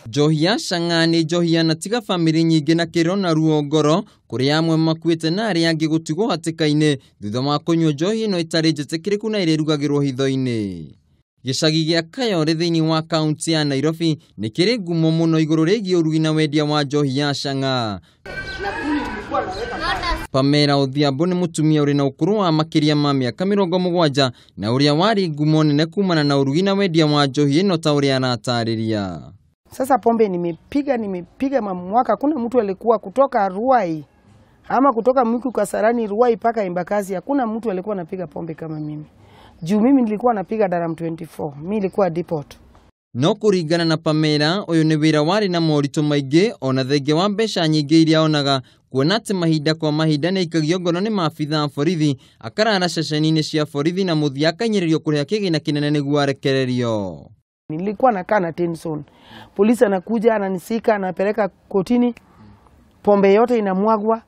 Njohi ya Chang'a nĩ njohi yanatiga famĩlĩ nyingĩ na kĩro na ruo ngoro, kũrĩ amwe makuĩte na arĩa angĩ gũtigwo hatĩka-inĩ thutha wa kũnyua njohi ĩno ĩtarĩ njĩtĩkĩrĩku na ĩrĩrugagĩrwo hitho-inĩ. Gĩcagi gĩa Kayole thĩinĩ wa kaunti ya Nairobi nĩ kĩrĩ ngumo mũno igũrũ rĩgiĩ ũrugi na wendia wa njohi ya Chang'a. Pamela Odhiambo nĩ mũtumia ũrĩ na ũkũrũ wa makĩria ma mĩaka 70 na ũrĩa warĩ ngumo nene kumana na urugi na wendia wa njohi ĩno ta ũrĩa anatarĩria. Sasa pombe nimepiga mwaka, kuna mtu alikuwa kutoka Ruai ama kutoka Mwiku Kasarani Ruai paka Embakasi, hakuna mtu alikuwa anapiga pombe kama mimi. Juu mimi nilikuwa napiga daram 24, mimi nilikuwa depot. No kũringana na Pamela, ũyũ nĩ wĩra warĩ na moritũ maingĩ ona thengia wa mbeca nyingĩ iria onaga, kuona atĩ mahinda kwa mahinda nĩ aikagio ngono nĩ maabitha a borithi, akarara ceceni-inĩ cia borithi na mũthia akanyĩrĩrio kũrĩha kĩgĩna kĩnene nĩguo arekererio. Nilikuwa nakaa na tension. Polisi anakuja ananisika anapeleka kotini, pombe yote inamwagwa,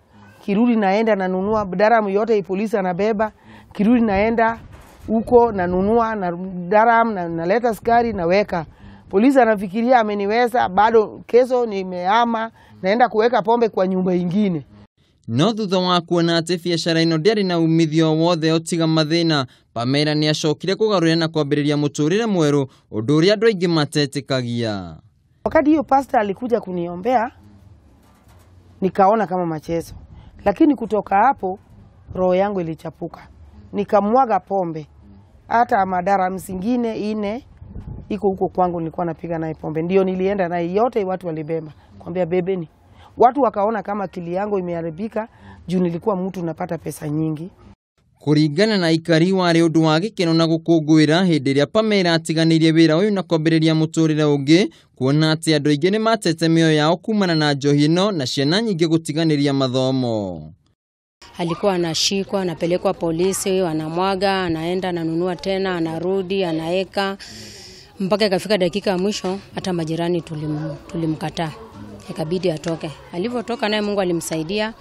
kirudi naenda nanunua daramu yote polisi anabeba, kirudi naenda huko nanunua na daramu na naleta sukari naweka. Polisi anafikiria ameniweza, bado kesho nimehama naenda kuweka pombe kwa nyumba ingine. No thutha wa kuona atĩ biacara ĩno ndĩarĩ na umithio wothe ũtiga mathĩna, Pamela nĩ acokire kũgarũrĩra na kwambĩrĩria mũtũrĩre mwerũ, ũndũ ũrĩa andũ aingĩ matetĩkagia. Wakati hiyo pastor alikuja kuniombea, nikaona kama machezo. Lakini kutoka hapo roho yangu ilichapuka. Nikamwaga pombe. Hata madara msingine ine iko huko kwangu nilikuwa napiga naye pombe. Ndio nilienda naye yote watu walibeba. Kwambia bebeni. Watu wakaona kama akili yangu imeharibika juu nilikuwa mtu napata pesa nyingi. Kũringana na ikari warĩ ũndũ wa gĩkeno na gũkũngũĩra hĩndĩ ĩrĩa Pamela atiganĩirie wĩra ũyũ na kwambĩrĩria mũtũrĩre ũngĩ, kuona atĩ andũ aingĩ nĩ matete mĩoyo yao kumana na njohi ĩno na ciana nyingĩ gũtiganĩria mathomo. Alikuwa anashikwa, anapelekwa polisi, anamwaga, anaenda ananunua tena, anarudi, anaeka mpaka ikafika dakika ya mwisho hata majirani tulimkataa. Ikabidi atoke. Alivyotoka naye Mungu alimsaidia.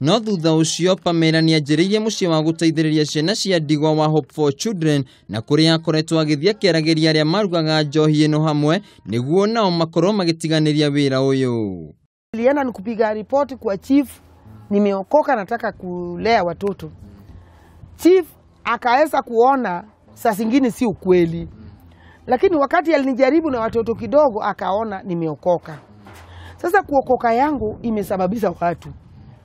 No thutha ũcio Pamela nĩ anjĩrĩirie mũciĩ wa gũteithĩrĩria ciana cia ndigwa wa Hope for Children, na kũrĩa akoretwo agĩthiĩ akĩaragĩria arĩa marugaga njohi ĩno hamwe nĩguo nao makorwo magĩtiganĩria wĩra ũyũ. Nilienda nikupiga ripoti kwa chief, nimeokoka nataka kulea watoto. Chief akaweza kuona saa zingine si ukweli. Lakini wakati alinijaribu na watoto kidogo akaona nimeokoka. Sasa kuokoka yangu imesababisha watu.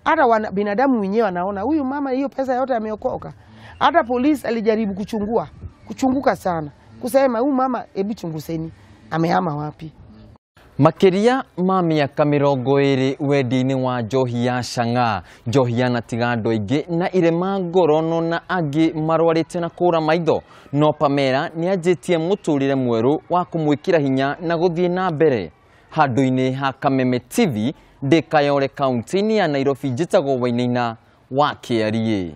Hata binadamu wenyewe wanaona huyu mama hiyo pesa yote ameokoka. Hata polisi alijaribu kuchunguka sana. Kusema huyu mama hebu chunguzeni amehama wapi. Makĩria ma mĩaka 20 wendi-inĩ wa njohi ya Chang'a, njohi yanatiga andũ aingĩ na irema ngoro no na angĩ marwarĩte na kũra maitho, no Pamela nĩ anjĩtie mũtũrĩre mwerũ wa kũmwĩkĩra hinya na gũthiĩ na mbere. Handũ-inĩ ha Kameme TV, ndĩ Kayole kaunti-inĩ ya Nairobi, njĩtagwo Wainaina wa KRA.